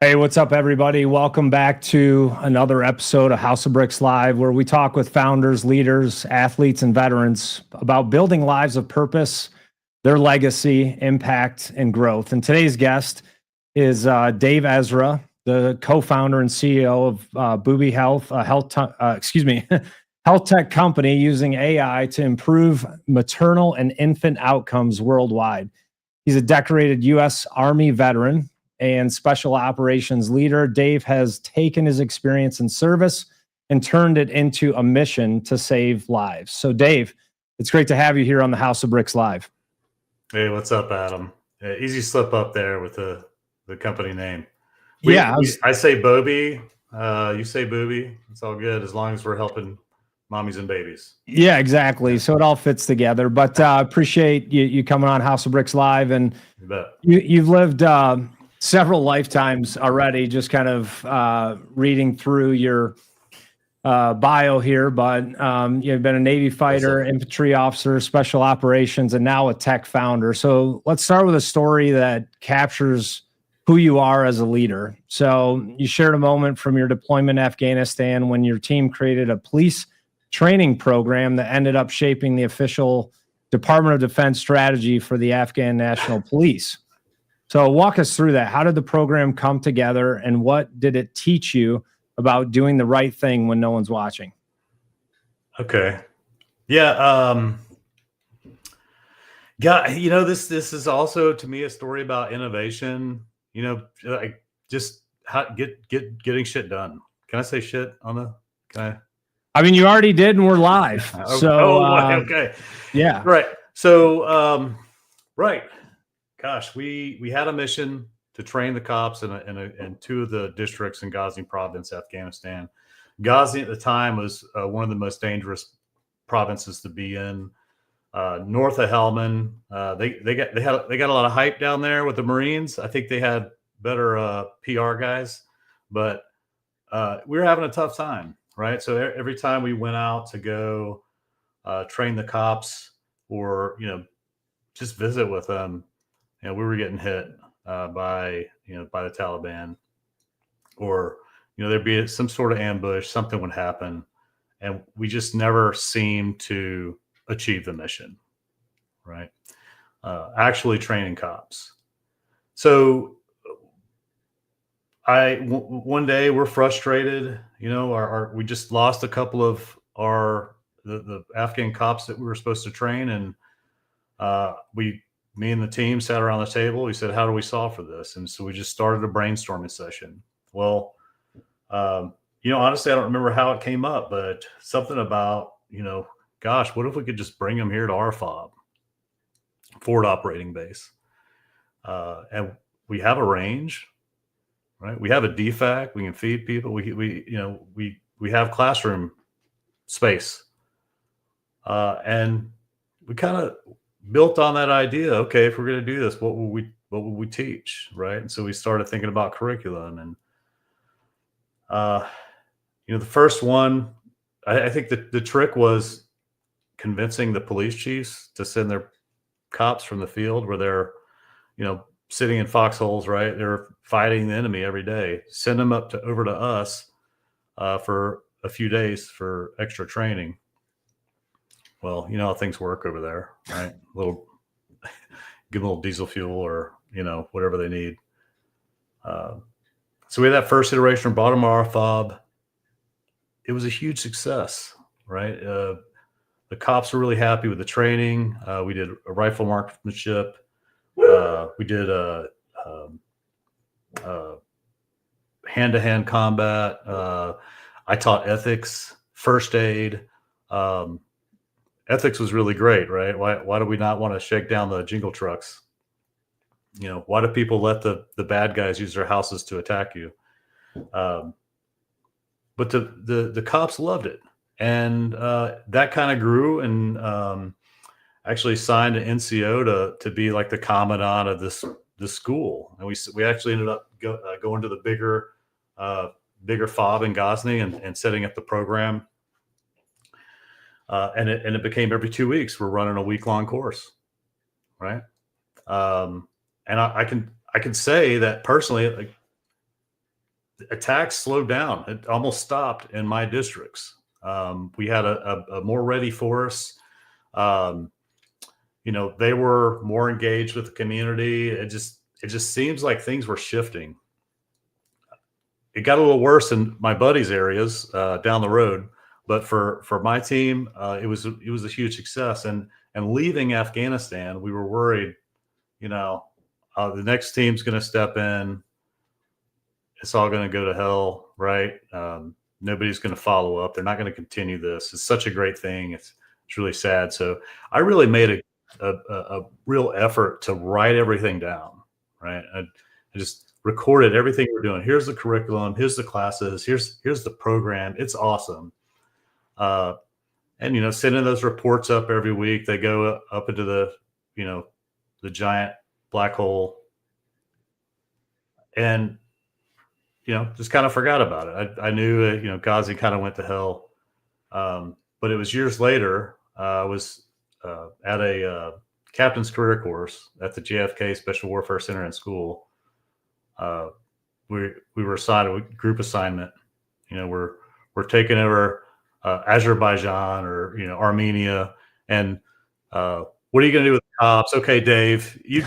Hey, what's up, everybody? Welcome back to another episode of House of Bricks Live, where we talk with founders, leaders, athletes, and veterans about building lives of purpose, their legacy, impact, and growth. And today's guest is Dave Esra, the co-founder and CEO of BobiHealth, health tech company using AI to improve maternal and infant outcomes worldwide. He's a decorated U.S. Army veteran and special operations leader. Dave has taken his experience in service and turned it into a mission to save lives. So Dave, it's great to have you here on the House of Bricks Live. Hey, what's up, Adam? Easy slip up there with the company name. I say Bobi, you say Booby. It's all good as long as we're helping mommies and babies. Yeah, exactly. So it all fits together. But appreciate you coming on House of Bricks Live, and you've lived several lifetimes already, just kind of reading through your bio here, but you've been a Navy fighter, infantry officer, special operations, and now a tech founder. So let's start with a story that captures who you are as a leader. So you shared a moment from your deployment in Afghanistan when your team created a police training program that ended up shaping the official Department of Defense strategy for the Afghan National Police. So walk us through that. How did the program come together, and what did it teach you about doing the right thing when no one's watching? Okay. Yeah. This is also to me a story about innovation. Like just getting shit done. Can I say shit on the? Can I mean, you already did, and we're live. So okay. Yeah. Right. So right. Gosh, we had a mission to train the cops in two of the districts in Ghazni province, Afghanistan. Ghazni at the time was one of the most dangerous provinces to be in. North of Helmand, they got a lot of hype down there with the Marines. I think they had better PR guys, but we were having a tough time, right? So every time we went out to go train the cops or just visit with them, we were getting hit by the Taliban, or there'd be some sort of ambush, something would happen, and we just never seemed to achieve the mission, right? Actually training cops. So one day we're frustrated, we just lost a couple of the Afghan cops that we were supposed to train, and me and the team sat around the table. We said, how do we solve for this? And so we just started a brainstorming session. Well, honestly, I don't remember how it came up, but something about, gosh, what if we could just bring them here to our FOB, Forward Operating Base? And we have a range, right? We have a DFAC. We can feed people. We have classroom space. And we kind of built on that idea. Okay, if we're going to do this, what would we teach, right? And so we started thinking about curriculum, and the first one, I think the trick was convincing the police chiefs to send their cops from the field where they're sitting in foxholes, right? They're fighting the enemy every day. Send them over to us for a few days for extra training. Well, you know how things work over there, right? Give them a little diesel fuel or, whatever they need. So we had that first iteration, brought them our FOB. It was a huge success, right? The cops were really happy with the training. We did a rifle marksmanship. We did hand-to-hand combat. I taught ethics, first aid. Ethics was really great, right? Why do we not want to shake down the jingle trucks? Why do people let the bad guys use their houses to attack you? But the cops loved it, and that kind of grew, and actually signed an NCO to be like the commandant of this school, and we actually ended up going to the bigger FOB in Ghazni and setting up the program. And it became every 2 weeks we're running a week-long course, right? And I can say that personally, like, attacks slowed down. It almost stopped in my districts. We had a more ready force. They were more engaged with the community. It just seems like things were shifting. It got a little worse in my buddies' areas down the road, but for my team, it was a huge success. And leaving Afghanistan, we were worried, the next team's going to step in. It's all going to go to hell, right? Nobody's going to follow up. They're not going to continue this. It's such a great thing. It's really sad. So I really made a real effort to write everything down, right? I just recorded everything we're doing. Here's the curriculum. Here's the classes. Here's the program. It's awesome. And sending those reports up every week. They go up into the giant black hole, and just kind of forgot about it. I knew Ghazi kind of went to hell, but it was years later. I was at a captain's career course at the JFK Special Warfare Center in school. We were assigned a group assignment. We're taking over Azerbaijan or Armenia, and what are you going to do with the cops? Okay, Dave, you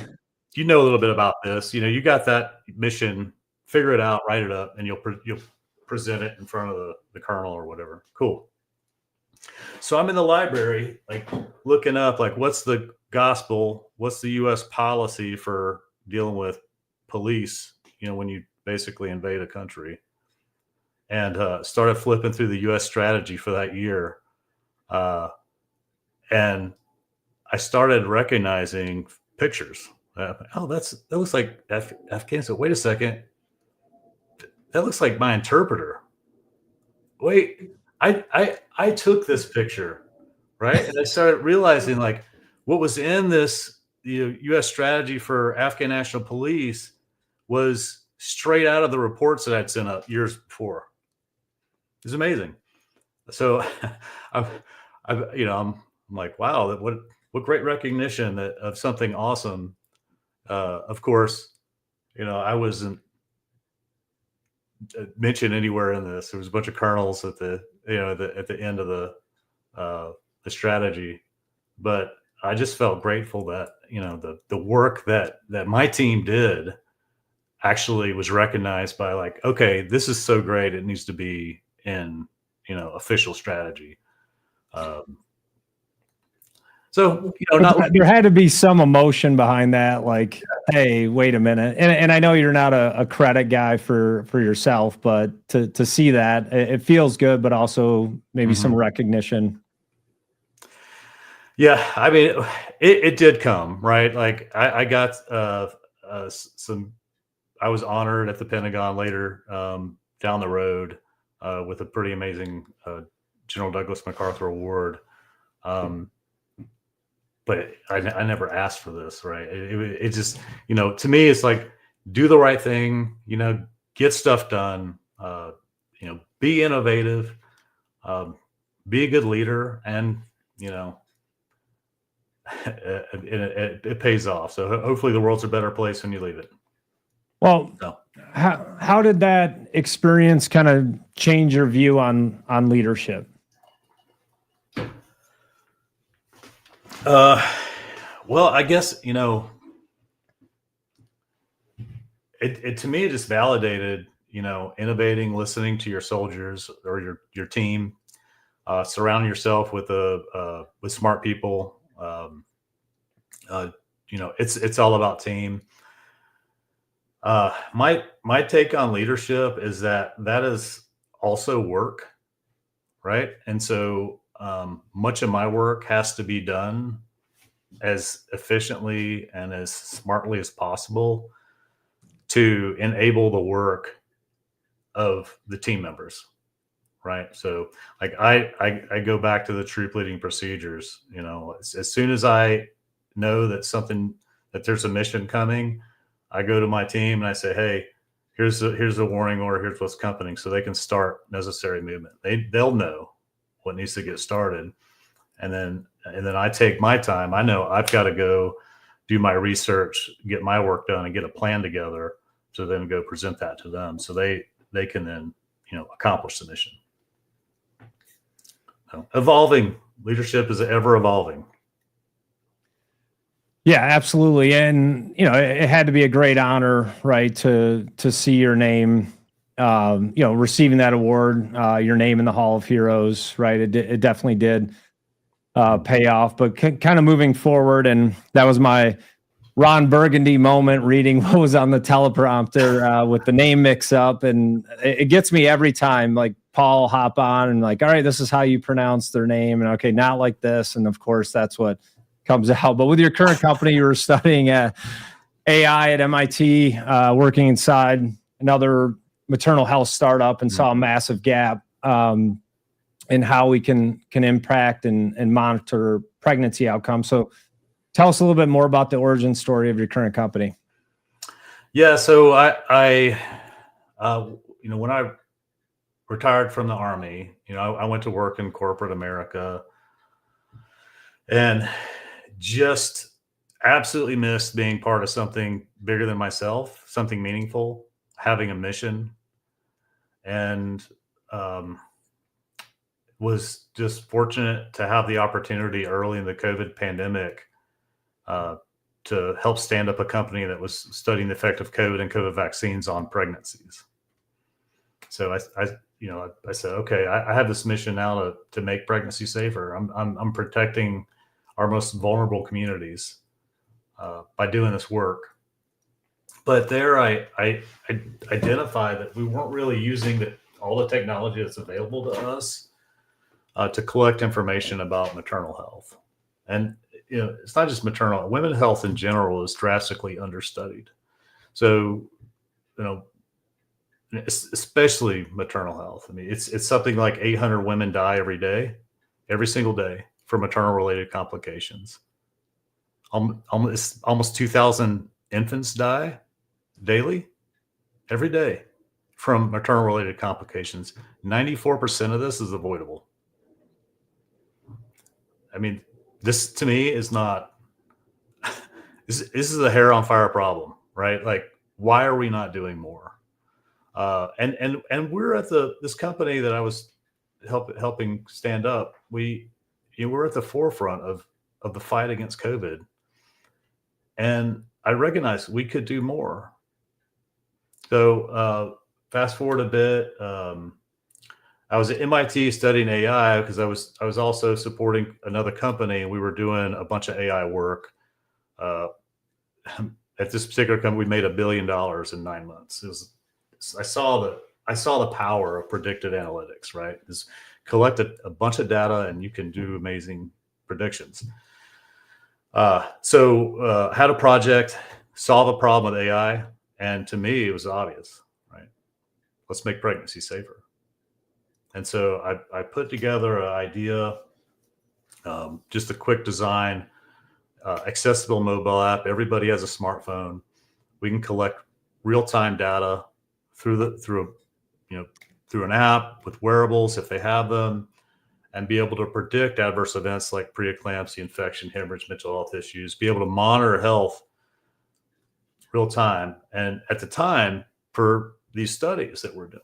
know a little bit about this. You got that mission. Figure it out, write it up, and you'll present it in front of the colonel or whatever. Cool. So I'm in the library, like looking up, like what's the gospel, what's the U.S. policy for dealing with police, when you basically invade a country, and started flipping through the U.S. strategy for that year, and I started recognizing pictures. That looks like Afghanistan. Wait a second. That looks like my interpreter. Wait, I took this picture, right? And I started realizing like what was in this U.S. strategy for Afghan National Police was straight out of the reports that I'd sent up years before. It's amazing. So I'm like, wow, what great recognition of something awesome. Of course, I wasn't mentioned anywhere in this. There was a bunch of colonels at the at the end of the strategy, but I just felt grateful that the work that my team did actually was recognized by like, okay, this is so great, it needs to be in official strategy. So there had to be some emotion behind that, like, hey, wait a minute. And I know you're not a credit guy for yourself, but to see that, it feels good, but also maybe some recognition. Yeah, I mean, it did come, right? Like I got some. I was honored at the Pentagon later down the road with a pretty amazing General Douglas MacArthur Award. But I never asked for this, right? It just, to me, it's like, do the right thing, get stuff done, be innovative, be a good leader, and, it pays off. So hopefully the world's a better place when you leave it. Well, how did that experience kind of change your view on leadership? Well, I guess, it to me, it just validated, innovating, listening to your soldiers or your team, surrounding yourself with smart people. It's all about team. My take on leadership is that is also work, right? And so much of my work has to be done as efficiently and as smartly as possible to enable the work of the team members, right? So like I go back to the troop leading procedures. As soon as I know that there's a mission coming, I go to my team and I say, hey, here's the warning order, here's what's coming, so they can start necessary movement. They'll know what needs to get started. And then I take my time. I know I've got to go do my research, get my work done, and get a plan together to then go present that to them. So they they can then, accomplish the mission. Evolving leadership is ever evolving. Yeah, absolutely. And, it had to be a great honor, right, to see your name, receiving that award, your name in the Hall of Heroes, right? It definitely did pay off. But kind of moving forward, and that was my Ron Burgundy moment, reading what was on the teleprompter with the name mix up. And it gets me every time, like Paul hop on and like, all right, this is how you pronounce their name. And okay, not like this. And of course, that's what comes out. But with your current company, you were studying AI at MIT, working inside another maternal health startup, and saw a massive gap in how we can impact and monitor pregnancy outcomes. So tell us a little bit more about the origin story of your current company. Yeah, so I when I retired from the Army, I went to work in corporate America, and just absolutely missed being part of something bigger than myself, something meaningful, having a mission, and was just fortunate to have the opportunity early in the COVID pandemic to help stand up a company that was studying the effect of COVID and COVID vaccines on pregnancies. So I said, okay, I have this mission now to make pregnancy safer. I'm protecting our most vulnerable communities by doing this work. But there I identified that we weren't really using all the technology that's available to us to collect information about maternal health. And it's not just maternal, women's health in general is drastically understudied. So, especially maternal health. I mean, it's something like 800 women die every single day, from maternal related complications. Almost 2,000 infants die daily, every day, from maternal related complications. 94% of this is avoidable. I mean, this to me is not, this is a hair on fire problem, right? Like, why are we not doing more? And we're at this company that I was helping stand up. We're at the forefront of the fight against COVID. And I recognized we could do more. So fast forward a bit, I was at MIT studying AI because I was also supporting another company, and we were doing a bunch of AI work. At this particular company, we made $1 billion in 9 months. I saw the power of predictive analytics, right? Just collect a bunch of data and you can do amazing predictions. So had a project, solve a problem with AI, and to me it was obvious, right? Let's make pregnancy safer. And so I put together an idea, just a quick design, accessible mobile app. Everybody has a smartphone. We can collect real-time data through an app with wearables if they have them, and be able to predict adverse events like preeclampsia, infection, hemorrhage, mental health issues, be able to monitor health real time. And at the time, for these studies that we're doing.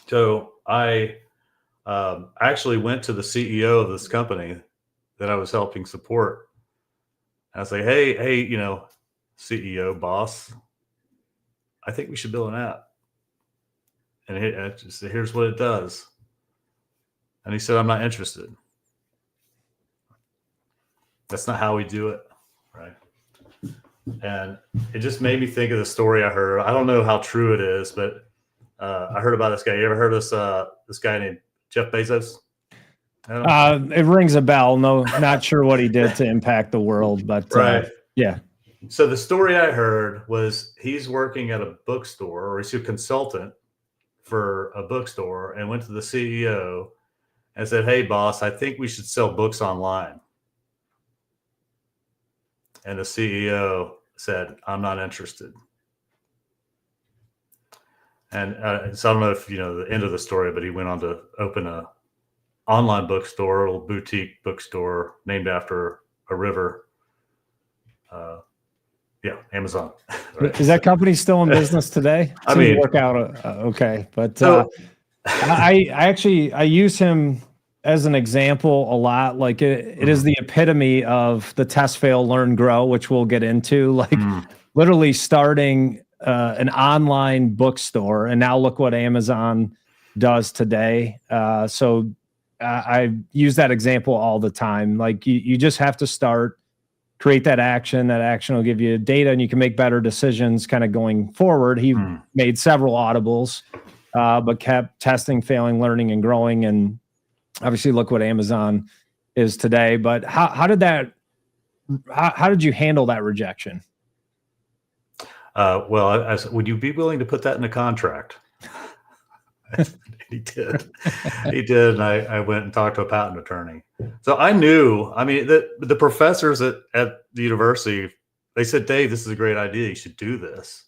So I actually went to the CEO of this company that I was helping support. And I was like, hey, CEO boss, I think we should build an app. And here's what it does. And he said, I'm not interested. That's not how we do it, right? And it just made me think of the story I heard. I don't know how true it is, but I heard about this guy. You ever heard of this guy named Jeff Bezos? It rings a bell. No, not sure what he did to impact the world, but right. Yeah. So the story I heard was he's working at a bookstore, or he's a consultant for a bookstore, and went to the CEO and said, hey, boss, I think we should sell books online. And the CEO said, I'm not interested. And so I don't know if you know the end of the story, but he went on to open a online bookstore, a little boutique bookstore named after a river. Yeah, Amazon. Right. Is that company still in business today? I mean, work out okay, but so I use him as an example a lot. Like it is the epitome of the test, fail, learn, grow, which we'll get into. Like literally starting an online bookstore, and now look what Amazon does today. So I use that example all the time. Like you just have to start, create that action. That action will give you data, and you can make better decisions kind of going forward. He made several audibles, but kept testing, failing, learning, and growing. And obviously look what Amazon is today. But how did you handle that rejection? Well, I said, would you be willing to put that in a contract? He did. He did. And I went and talked to a patent attorney. So I knew, I mean, the professors at the university, they said, Dave, this is a great idea. You should do this.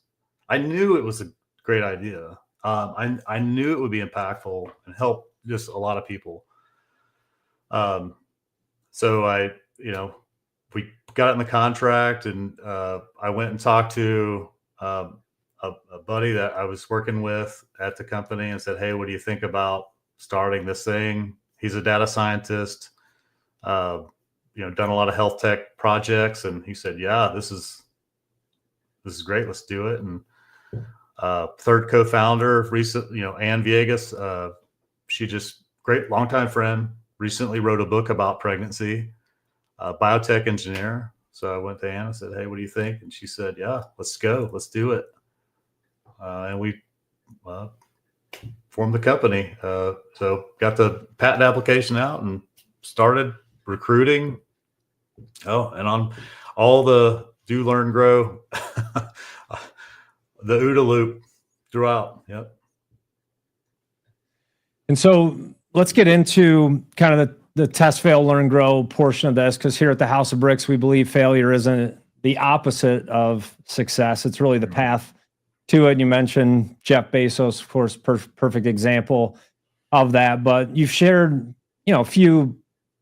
I knew it was a great idea. I knew it would be impactful and help just a lot of people. So we got it in the contract, and I went and talked to a buddy that I was working with at the company and said, hey, what do you think about starting this thing? He's a data scientist, done a lot of health tech projects. And he said, yeah, this is great. Let's do it. And third co-founder, Ann Viegas, she just great longtime friend, recently wrote a book about pregnancy, biotech engineer. So I went to Ann and said, hey, what do you think? And she said, yeah, let's go. Let's do it. And we formed the company. So got the patent application out and started recruiting. Oh, and on all the do, learn, grow, the OODA loop throughout. Yep. And so let's get into kind of the test, fail, learn, grow portion of this, because here at the House of Bricks, we believe failure isn't the opposite of success. It's really the path to it. You mentioned Jeff Bezos, of course, perfect example of that. But you've shared, a few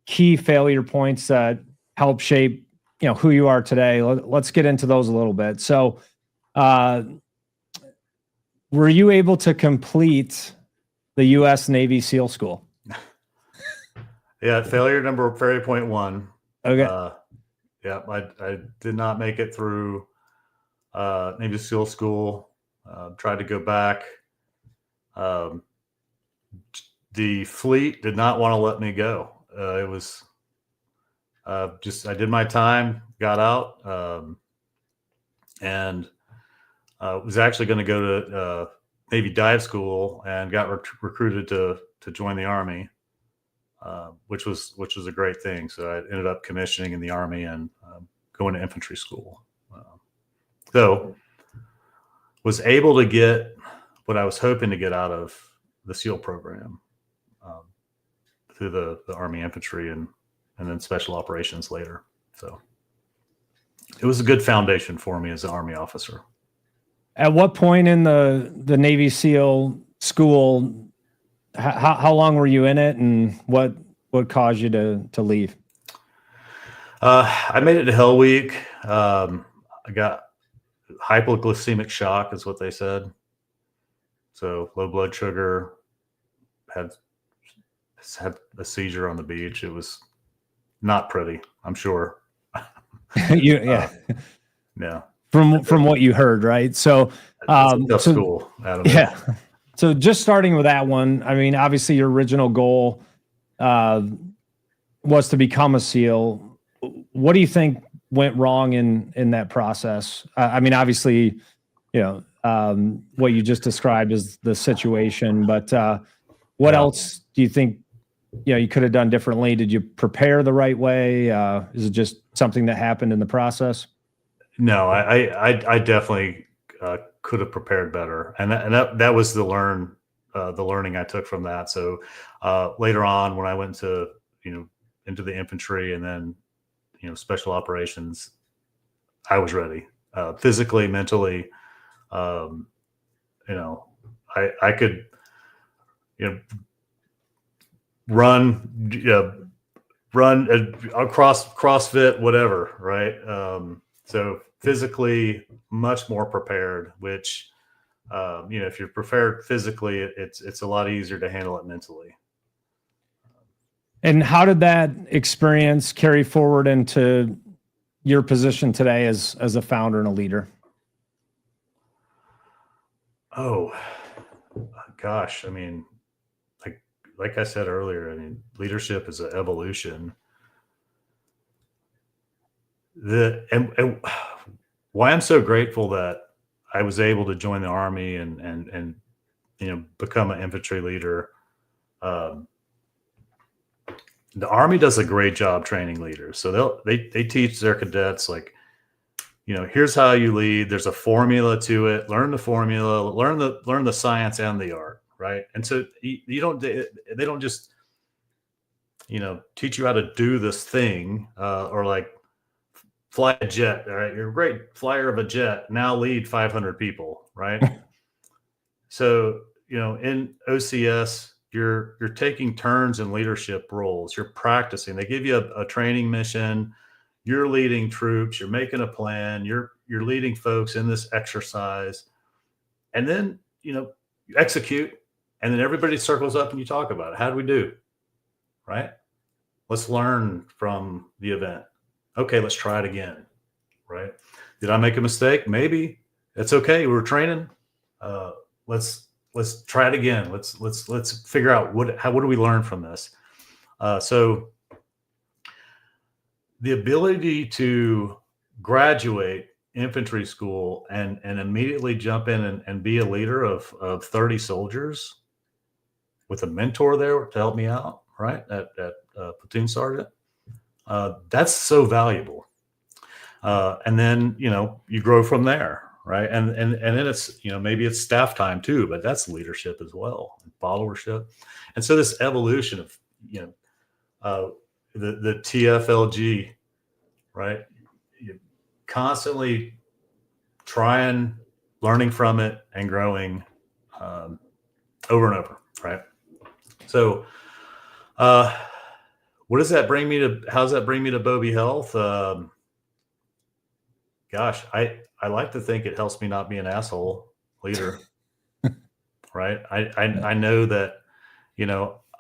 key failure points that help shape, who you are today. Let's get into those a little bit. So, were you able to complete the U.S. Navy SEAL School? Yeah, failure point 1. Okay. Yeah, I did not make it through Navy SEAL School. Tried to go back. The fleet did not want to let me go. It was I did my time, got out, and was actually going to go to Navy dive school and got recruited to join the Army, which was a great thing. So I ended up commissioning in the Army and going to infantry school. So was able to get what I was hoping to get out of the SEAL program through the Army infantry and then special operations later. So it was a good foundation for me as an Army officer. At what point in the Navy SEAL school, how long were you in it, and what caused you to leave? I made it to Hell Week. I got hypoglycemic shock is what they said. So low blood sugar, had a seizure on the beach. It was not pretty, I'm sure. Yeah. Yeah. From what you heard, right? So, school, Adam. Yeah. So just starting with that one, I mean, obviously your original goal was to become a SEAL. What do you think went wrong in that process? I mean, obviously, what you just described is the situation, but what else do you think, you could have done differently? Did you prepare the right way? Is it just something that happened in the process? No, I definitely could have prepared better, and that was the learning I took from that. So later on, when I went to into the infantry and then special operations, I was ready physically, mentally. I could run across CrossFit, whatever, right? So physically much more prepared, which, if you're prepared physically, it's a lot easier to handle it mentally. And how did that experience carry forward into your position today as a founder and a leader? Oh, gosh. I mean, like I said earlier, I mean, leadership is an evolution. And why I'm so grateful that I was able to join the Army and become an infantry leader. The Army does a great job training leaders. So they teach their cadets, like, here's how you lead. There's a formula to it. Learn the formula. Learn the science and the art, right? And so they don't just teach you how to do this thing, or like fly a jet. All right, you're a great flyer of a jet. Now lead 500 people, right? So in OCS, you're taking turns in leadership roles. You're practicing. They give you a training mission. You're leading troops. You're making a plan. You're leading folks in this exercise, and then you execute, and then everybody circles up and you talk about it. How do we do? Right? Let's learn from the event. Okay, let's try it again. Right? Did I make a mistake? Maybe. It's okay. We were training. Let's try it again. Let's figure out what do we learn from this. So the ability to graduate infantry school and immediately jump in and be a leader of 30 soldiers with a mentor there to help me out, right? At platoon sergeant. That's so valuable. And then, you grow from there, right? And then it's, maybe it's staff time too, but that's leadership as well, and followership. And so this evolution of, the TFLG, right? You constantly trying, learning from it and growing, over and over, right? So, what does that bring me to? How does that bring me to BobiHealth? Gosh, I like to think it helps me not be an asshole leader, right? I know that,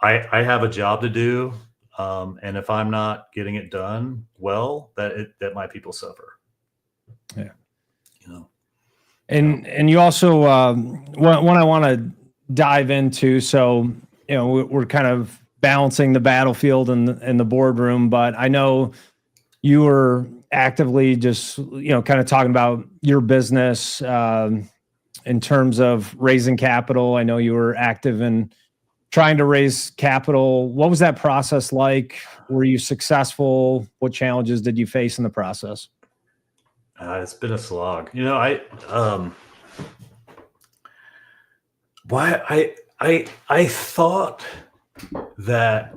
I have a job to do, and if I'm not getting it done well, that my people suffer. Yeah, And you also one I want to dive into. So we're kind of balancing the battlefield in the boardroom, but I know you were actively just kind of talking about your business in terms of raising capital. I know you were active in trying to raise capital. What was that process like? Were you successful? What challenges did you face in the process? It's been a slog. I thought that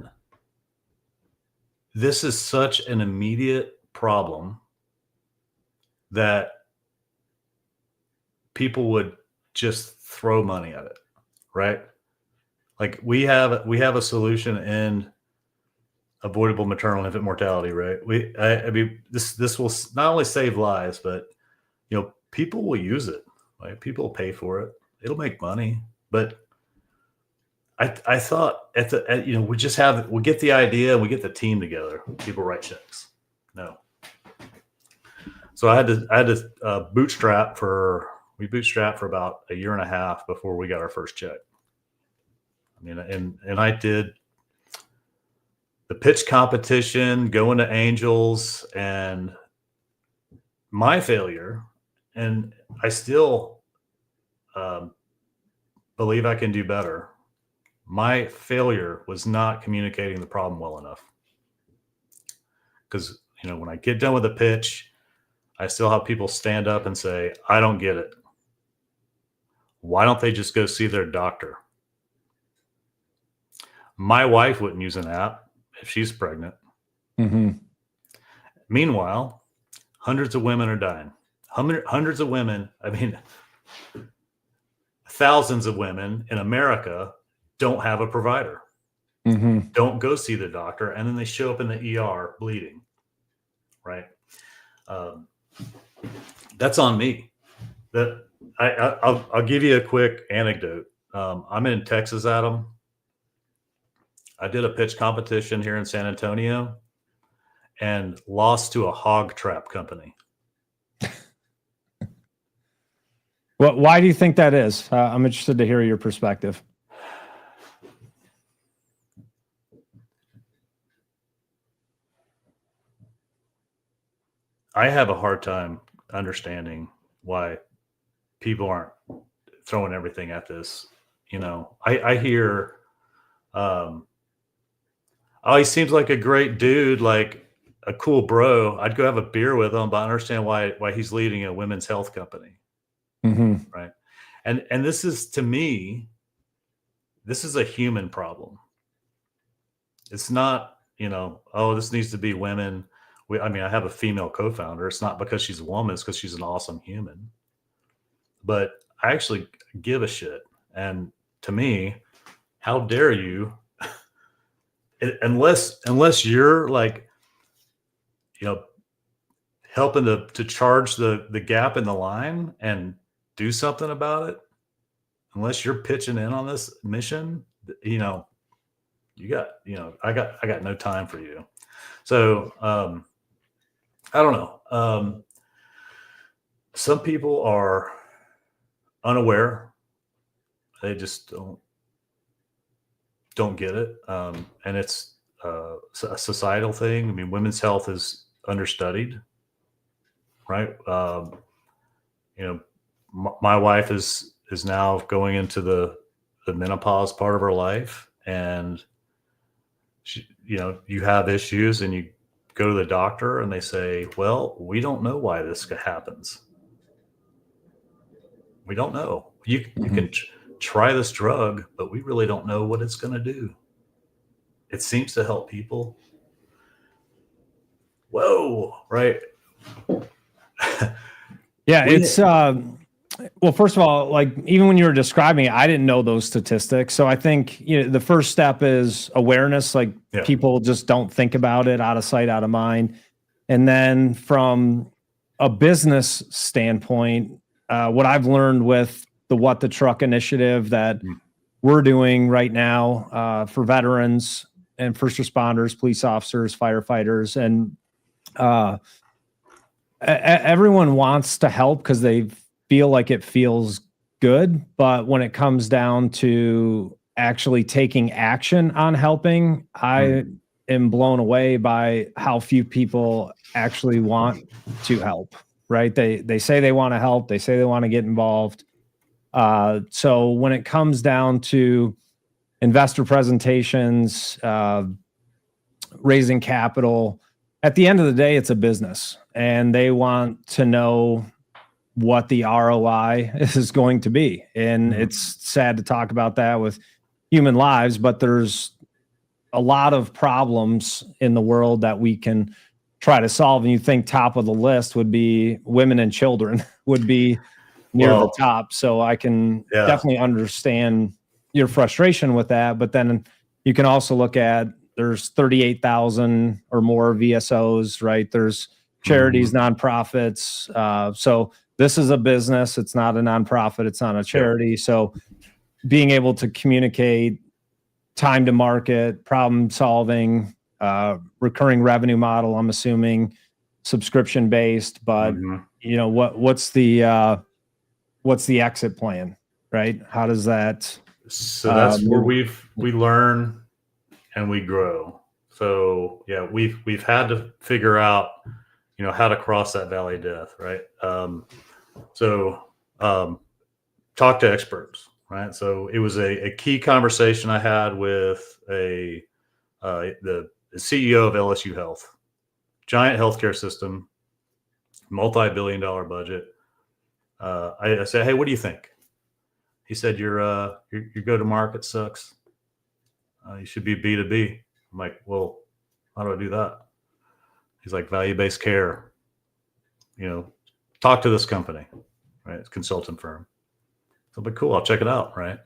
this is such an immediate problem that people would just throw money at it, right? Like we have a solution in avoidable maternal infant mortality, right? I mean, this will not only save lives, but people will use it, right? People will pay for it. It'll make money, but I thought we get the idea, we get the team together, people write checks. No. So I had to bootstrap for about a year and a half before we got our first check. I mean, and I did the pitch competition, going to angels, and my failure, and I still believe I can do better. My failure was not communicating the problem well enough. Because, when I get done with the pitch, I still have people stand up and say, I don't get it. Why don't they just go see their doctor? My wife wouldn't use an app if she's pregnant. Mm-hmm. Meanwhile, hundreds of women are dying. Hundreds of women, I mean, thousands of women in America don't have a provider, don't go see their doctor, and then they show up in the ER bleeding, right? that's on me. That I'll give you a quick anecdote. I'm in Texas, Adam. I did a pitch competition here in San Antonio and lost to a hog trap company. Well, why do you think that is? I'm interested to hear your perspective. I have a hard time understanding why people aren't throwing everything at this. You know, I hear, oh, he seems like a great dude, like a cool bro. I'd go have a beer with him, but I understand why he's leading a women's health company. Mm-hmm. Right. And this is, to me, this is a human problem. It's not, you know, oh, this needs to be women. I mean, I have a female co-founder. It's not because she's a woman, it's because she's an awesome human. But I actually give a shit. And to me, how dare you, unless you're like, you know, helping to charge the gap in the line and do something about it, unless you're pitching in on this mission, you know, I got no time for you. So I don't know. Some people are unaware. They just don't get it. And it's a societal thing. I mean, women's health is understudied, right? You know, my wife is now going into the menopause part of her life, and she, you know, you have issues and you go to the doctor and they say, well, we don't know why this happens. We don't know. You can try this drug, but we really don't know what it's going to do. It seems to help people. Whoa, right? Yeah, it's well, first of all, like even when you were describing it, I didn't know those statistics. So I think, you know, the first step is awareness. Like people just don't think about it, out of sight, out of mind. And then from a business standpoint, what I've learned with the What the Truck initiative that we're doing right now for veterans and first responders, police officers, firefighters, and everyone wants to help because they feel like it feels good. But when it comes down to actually taking action on helping, I am blown away by how few people actually want to help, right? They say they want to help. They say they want to get involved. So when it comes down to investor presentations, raising capital, at the end of the day, it's a business and they want to know what the ROI is going to be. And it's sad to talk about that with human lives, but there's a lot of problems in the world that we can try to solve. And you think top of the list would be women and children would be near the top. So I can definitely understand your frustration with that. But then you can also look at there's 38,000 or more VSOs, right? There's charities, nonprofits. So this is a business. It's not a nonprofit. It's not a charity. So being able to communicate time to market, problem solving, recurring revenue model, I'm assuming subscription based, but you know, what's the exit plan, right? How does that? So that's where we learn and we grow. So yeah, we've had to figure out, you know, how to cross that valley of death, right? Talk to experts, right? So it was a key conversation I had with the CEO of LSU Health, giant healthcare system, multi-billion-dollar budget. I said, hey, what do you think? He said, your go-to-market sucks. You should be B2B. I'm like, well, how do I do that? He's like, value-based care. You know, talk to this company, right? It's a consultant firm. So, but cool, I'll check it out, right?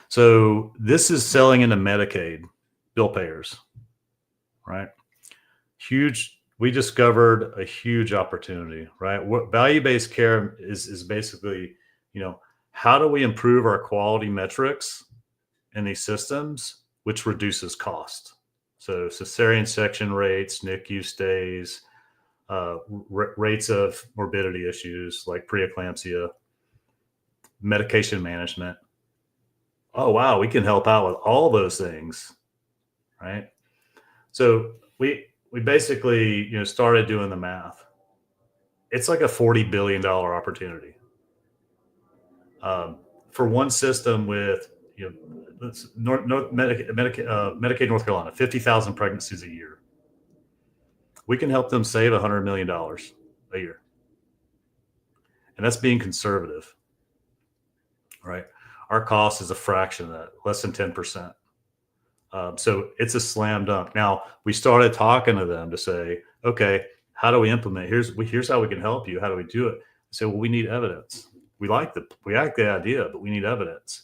So this is selling into Medicaid bill payers, right? Huge we discovered a huge opportunity, right? What value-based care is basically, how do we improve our quality metrics in these systems, which reduces cost? So cesarean section rates, NICU stays, rates of morbidity issues like preeclampsia, medication management. Oh, wow, we can help out with all those things, right? So we basically, started doing the math. It's like a $40 billion opportunity for one system with, Medicaid North Carolina, 50,000 pregnancies a year. We can help them save $100 million a year. And that's being conservative, right? Our cost is a fraction of that, less than 10%. So it's a slam dunk. Now, we started talking to them to say, okay, how do we implement? Here's how we can help you. How do we do it? I say, well, we need evidence. We like the idea, but we need evidence.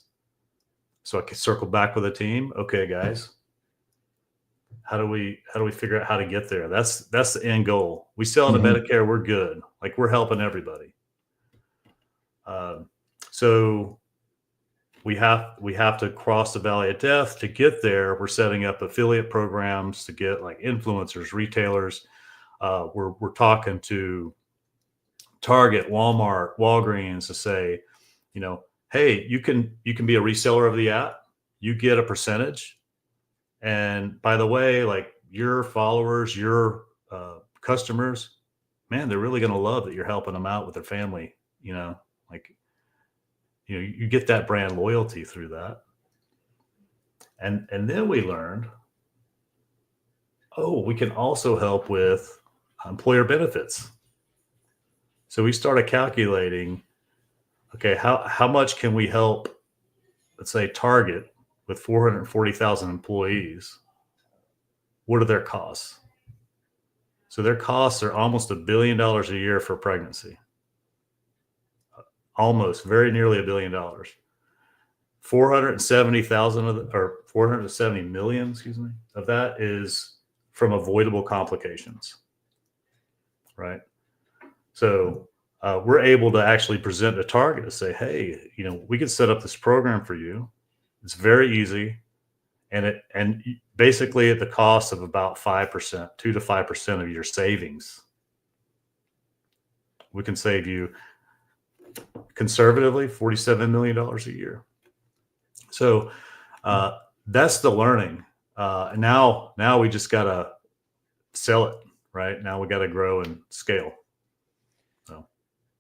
So I could circle back with the team. Okay, guys, how do we figure out how to get there? That's the end goal. We sell into Medicare, we're good. Like, we're helping everybody. So we have to cross the valley of death to get there. We're setting up affiliate programs to get like influencers, retailers. We're talking to Target, Walmart, Walgreens to say, hey, you can be a reseller of the app. You get a percentage. And by the way, like, your followers, your customers, man, they're really going to love that you're helping them out with their family. You get that brand loyalty through that. And then we learned, we can also help with employer benefits. So we started calculating, okay, how much can we help, let's say, Target with 440,000 employees? What are their costs? So their costs are almost $1 billion a year for pregnancy. Almost, very nearly $1 billion. 470 million, of that is from avoidable complications, right? So we're able to actually present a Target to say, hey, we can set up this program for you. It's very easy, and basically at the cost of about 5%, 2 to 5% of your savings, we can save you conservatively $47 million a year. So that's the learning. Now we just got to sell it, right? Now we got to grow and scale. So.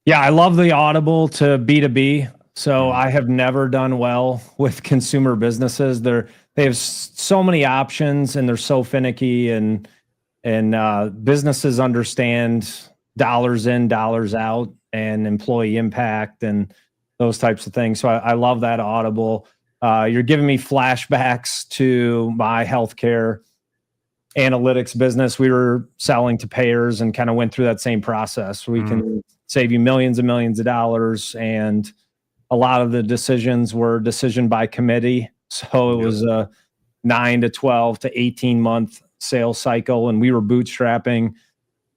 Yeah, I love the audible to B2B. So I have never done well with consumer businesses. They have so many options and they're so finicky, and businesses understand dollars in, dollars out, and employee impact and those types of things. So I love that audible. You're giving me flashbacks to my healthcare analytics business. We were selling to payers and kind of went through that same process. We can save you millions and millions of dollars, and a lot of the decisions were decision by committee. So it was a 9 to 12 to 18 month sales cycle, and we were bootstrapping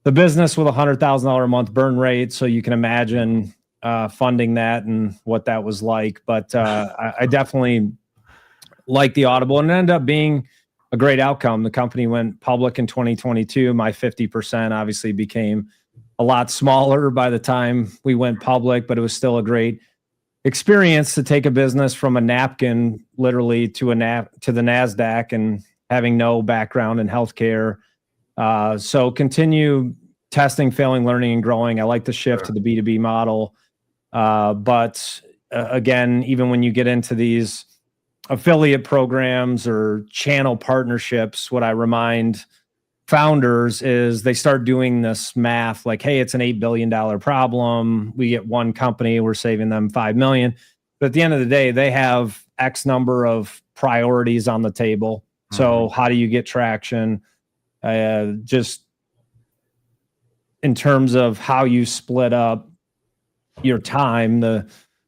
the business with $100,000 a month burn rate. So you can imagine funding that and what that was like. But I definitely like the audible, and it ended up being a great outcome. The company went public in 2022. My 50% obviously became a lot smaller by the time we went public, but it was still a great experience to take a business from a napkin literally to the NASDAQ, and having no background in healthcare. So continue testing, failing, learning, and growing. I like the shift to the B2B model. But again, even when you get into these affiliate programs or channel partnerships, what I remind founders is they start doing this math like, hey, it's an $8 billion problem. We get one company, we're saving them $5 million. But at the end of the day, they have X number of priorities on the table. So how do you get traction? Just in terms of how you split up your time, the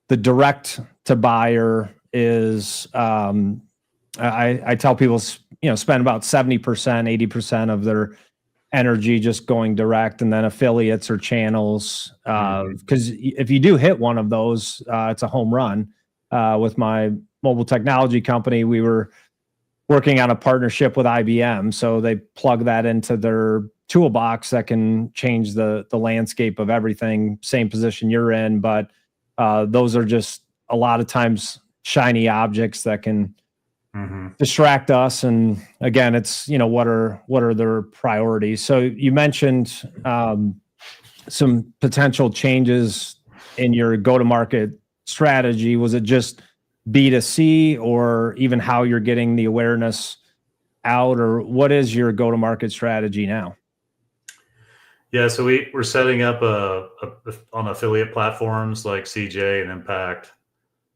direct to buyer is, I tell people, spend about 70%, 80% of their energy just going direct, and then affiliates or channels. Because if you do hit one of those, it's a home run. With my mobile technology company, we were working on a partnership with IBM. So they plug that into their toolbox that can change the landscape of everything, same position you're in. But those are just a lot of times shiny objects that can distract us. And again, it's, what are their priorities? So you mentioned some potential changes in your go-to-market strategy. Was it just B2C, or even how you're getting the awareness out, or what is your go-to-market strategy now? Yeah, so we're setting up on affiliate platforms like CJ and Impact,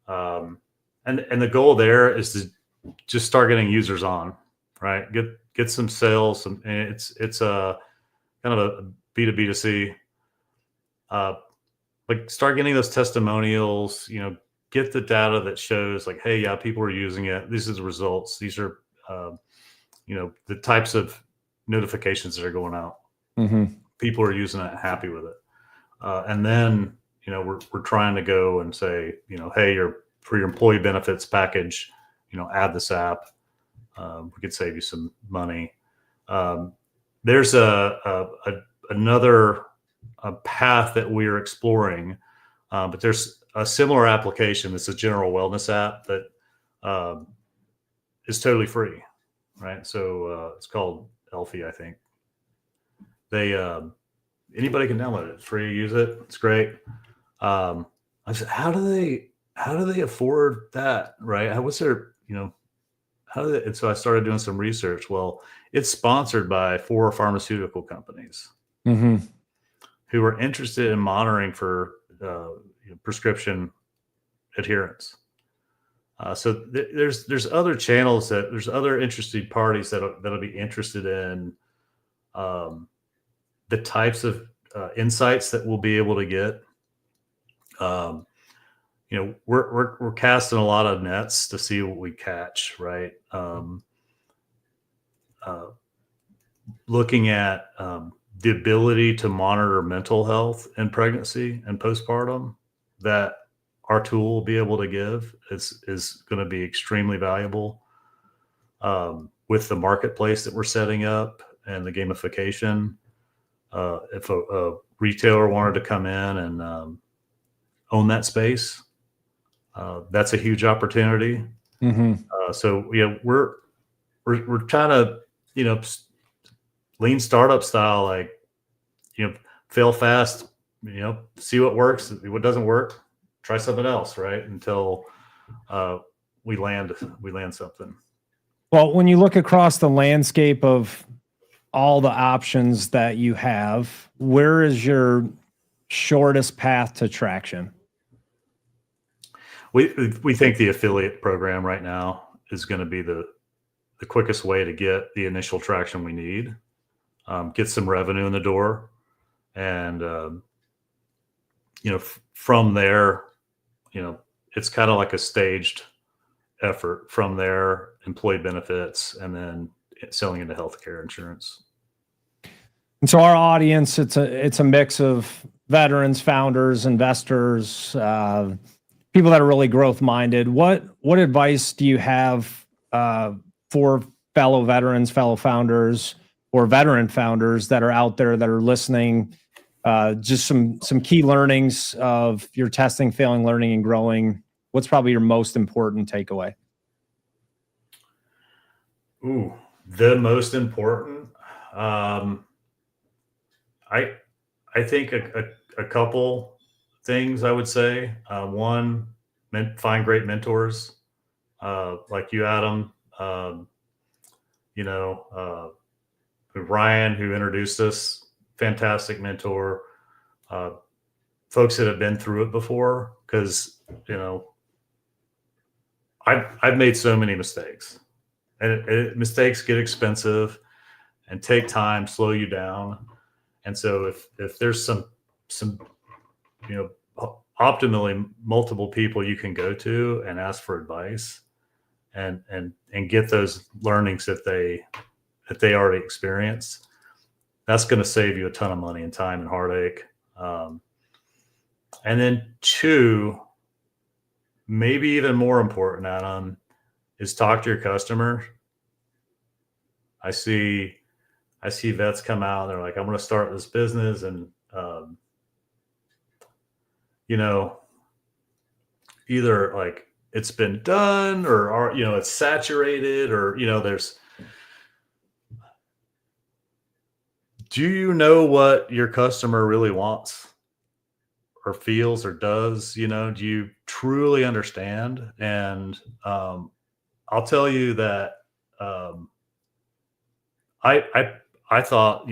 and the goal there is to just start getting users on, right? Get some sales, and it's a kind of a B2B2C, like start getting those testimonials, get the data that shows like, hey, yeah, people are using it. These are the results. These are, the types of notifications that are going out. People are using it, happy with it. And then, we're trying to go and say, hey, for your employee benefits package, add this app. We could save you some money. There's another path that we're exploring, but there's a similar application. It's a general wellness app that is totally free, right? So it's called Elfie, I think. They anybody can download it. It's free to use it. It's great. I said, how do they afford that, right? What's their, how do they? And so I started doing some research. Well, it's sponsored by 4 pharmaceutical companies who are interested in monitoring for prescription adherence. So there's other channels there's other interested parties that'll be interested in the types of insights that we'll be able to get. We're casting a lot of nets to see what we catch, right? Looking at the ability to monitor mental health in pregnancy and postpartum, that our tool will be able to give is going to be extremely valuable. With the marketplace that we're setting up and the gamification, if a retailer wanted to come in and own that space, that's a huge opportunity. So we're trying to, lean startup style, like, fail fast, see what works, what doesn't work, try something else, right? Until we land something. Well, when you look across the landscape of all the options that you have, where is your shortest path to traction? We think the affiliate program right now is going to be the quickest way to get the initial traction we need, get some revenue in the door, and from there, it's kind of like a staged effort. From there, employee benefits, and then selling into healthcare insurance. And so our audience, it's a mix of veterans, founders, investors, people that are really growth minded. What advice do you have for fellow veterans, fellow founders, or veteran founders that are out there that are listening? Just some key learnings of your testing, failing, learning, and growing. What's probably your most important takeaway? Ooh, the most important. I think a couple things I would say. One, find great mentors, like you, Adam. Ryan, who introduced us, fantastic mentor. Folks that have been through it before, because I've made so many mistakes, and mistakes get expensive and take time, slow you down. And so if there's some optimally multiple people you can go to and ask for advice, and get those learnings that they already experienced, That's going to save you a ton of money and time and heartache. And then 2, maybe even more important, Adam, is talk to your customer. I see vets come out and they're like, I'm going to start this business, and either like it's been done, or it's saturated, or do you know what your customer really wants or feels or does? Do you truly understand? And I'll tell you that I thought,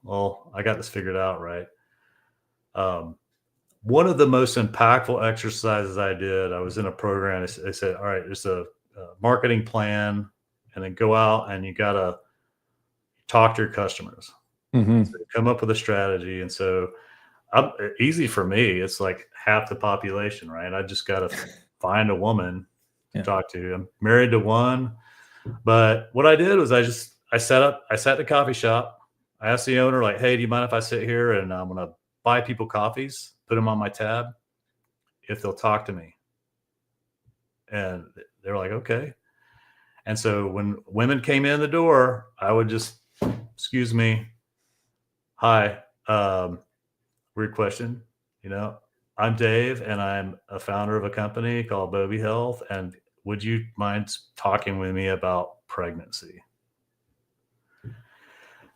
well, I got this figured out, right? One of the most impactful exercises I did, I was in a program. They said, all right, there's a marketing plan, and then go out and you got to talk to your customers. Mm-hmm. So come up with a strategy. And so easy for me. It's like half the population, right? I just got to find a woman to talk to. I'm married to one. But what I did was I sat at the coffee shop. I asked the owner, like, hey, do you mind if I sit here and I'm going to buy people coffees, put them on my tab if they'll talk to me? And they're like, okay. And so when women came in the door, I would just, excuse me, hi, weird question. I'm Dave, and I'm a founder of a company called BobiHealth. And would you mind talking with me about pregnancy?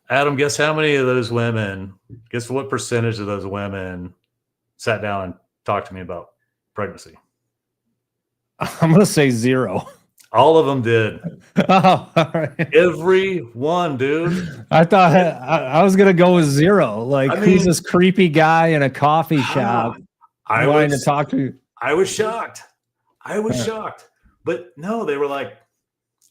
Adam, guess how many of those women, guess what percentage of those women sat down and talked to me about pregnancy? I'm going to say 0. All of them did. Oh, all right. Every one, dude. I thought I was going to go with 0. Like, who's this creepy guy in a coffee shop wanting to talk to you? I was shocked. Shocked. But no, they were like,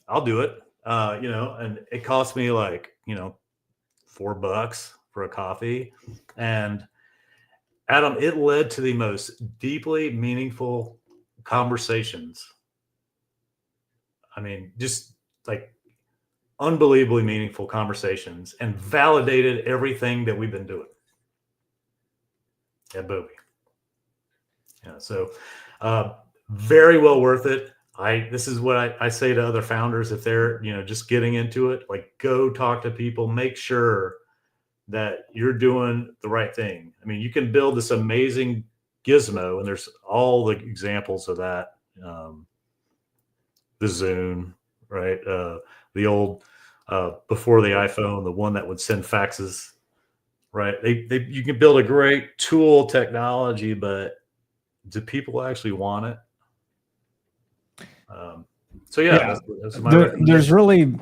I'll do it. And it cost me like, $4 for a coffee. And Adam, it led to the most deeply meaningful conversations. I mean, just like unbelievably meaningful conversations, and validated everything that we've been doing at Bobi. So very well worth it. This is what I say to other founders if they're, just getting into it, like, go talk to people, make sure that you're doing the right thing. I mean, you can build this amazing gizmo, and there's all the examples of that. The Zune, right? The old, before the iPhone, the one that would send faxes, right? You can build a great tool technology, but do people actually want it? So that's my there's really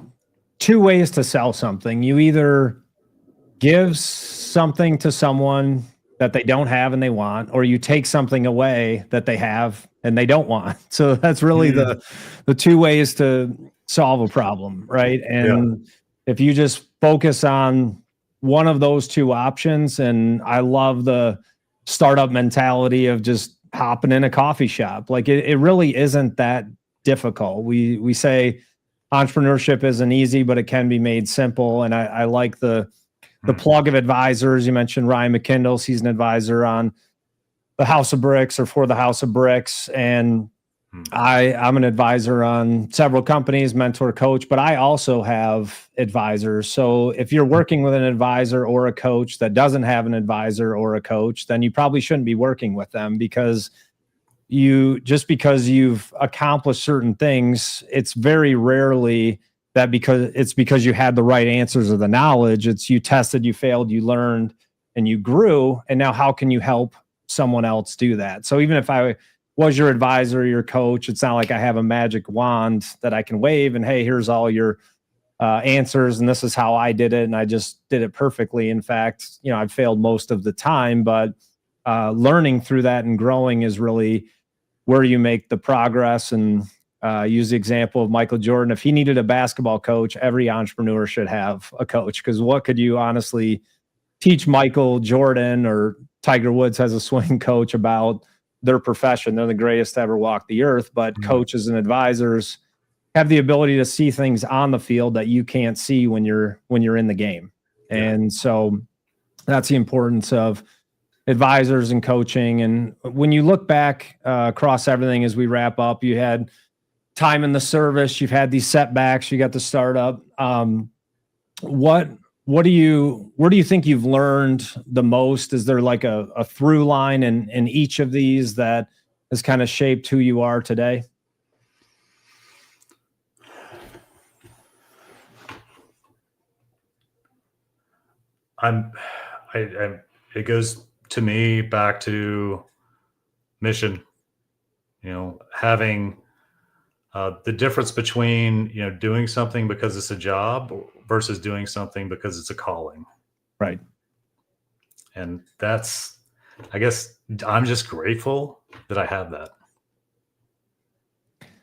2 ways to sell something. You either give something to someone that they don't have and they want, or you take something away that they have and they don't want. So that's really the 2 ways to solve a problem, right? And if you just focus on one of those 2 options, and I love the startup mentality of just hopping in a coffee shop. Like, it really isn't that difficult. We say entrepreneurship isn't easy, but it can be made simple. And I like the plug of advisors. You mentioned Ryan McKindles. He's an advisor on the House of Bricks, or for the House of Bricks. And I'm an advisor on several companies, mentor, coach, but I also have advisors. So if you're working with an advisor or a coach that doesn't have an advisor or a coach, then you probably shouldn't be working with them, because because you've accomplished certain things, it's very rarely that because you had the right answers or the knowledge. It's you tested, you failed, you learned, and you grew. And now how can you help someone else do that? So even if I was your advisor, your coach, it's not like I have a magic wand that I can wave and, hey, here's all your answers, and this is how I did it, and I just did it perfectly. In fact, I've failed most of the time, but learning through that and growing is really where you make the progress. And use the example of Michael Jordan. If he needed a basketball coach, every entrepreneur should have a coach, because what could you honestly teach Michael Jordan, or Tiger Woods has a swing coach, about their profession? They're the greatest to ever walk the earth, but coaches and advisors have the ability to see things on the field that you can't see when you're in the game. And so that's the importance of advisors and coaching. And when you look back across everything as we wrap up, you had time in the service, you've had these setbacks, you got the startup. Where do you think you've learned the most? Is there like a through line in each of these that has kind of shaped who you are today? It goes to me back to mission, having the difference between, doing something because it's a job versus doing something because it's a calling. Right. And I guess I'm just grateful that I have that.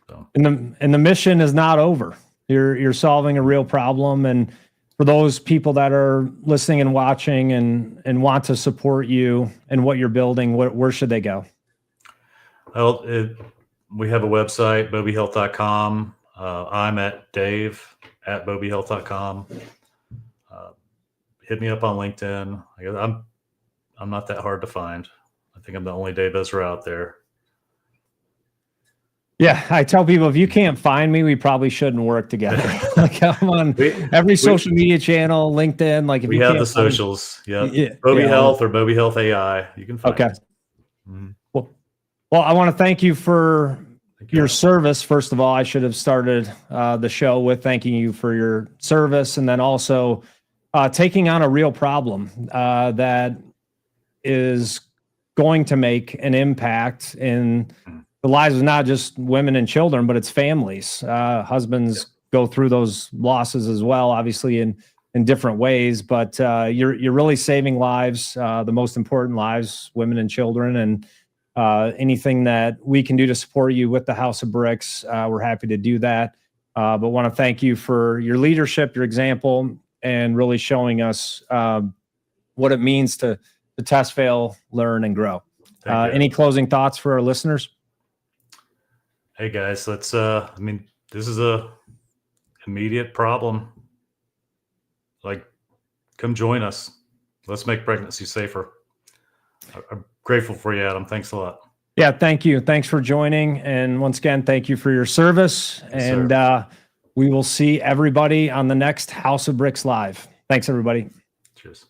So. And the mission is not over. You're solving a real problem. And for those people that are listening and watching and want to support you and what you're building, where should they go? Well, we have a website, BobiHealth.com. I'm at Dave@BobiHealth.com. Hit me up on LinkedIn. I'm not that hard to find. I think I'm the only Dave Esra out there. Yeah, I tell people, if you can't find me, we probably shouldn't work together. Like I'm on every social media channel, LinkedIn. Like if we you have can't the socials, BobiHealth or BobiHealth AI. You can find us. Mm-hmm. Well, I want to thank you for your service. First of all, I should have started the show with thanking you for your service, and then also taking on a real problem that is going to make an impact in the lives of not just women and children, but it's families. Husbands go through those losses as well, obviously in different ways, but you're really saving lives, the most important lives, women and children. And anything that we can do to support you with the House of Bricks, we're happy to do that. But want to thank you for your leadership, your example, and really showing us what it means to test, fail, learn, and grow. Any closing thoughts for our listeners? Hey guys, let's, this is a immediate problem. Like, come join us. Let's make pregnancy safer. I'm grateful for you, Adam. Thanks a lot. Yeah, thank you. Thanks for joining. And once again, thank you for your service. Yes, and we will see everybody on the next House of Bricks Live. Thanks, everybody. Cheers.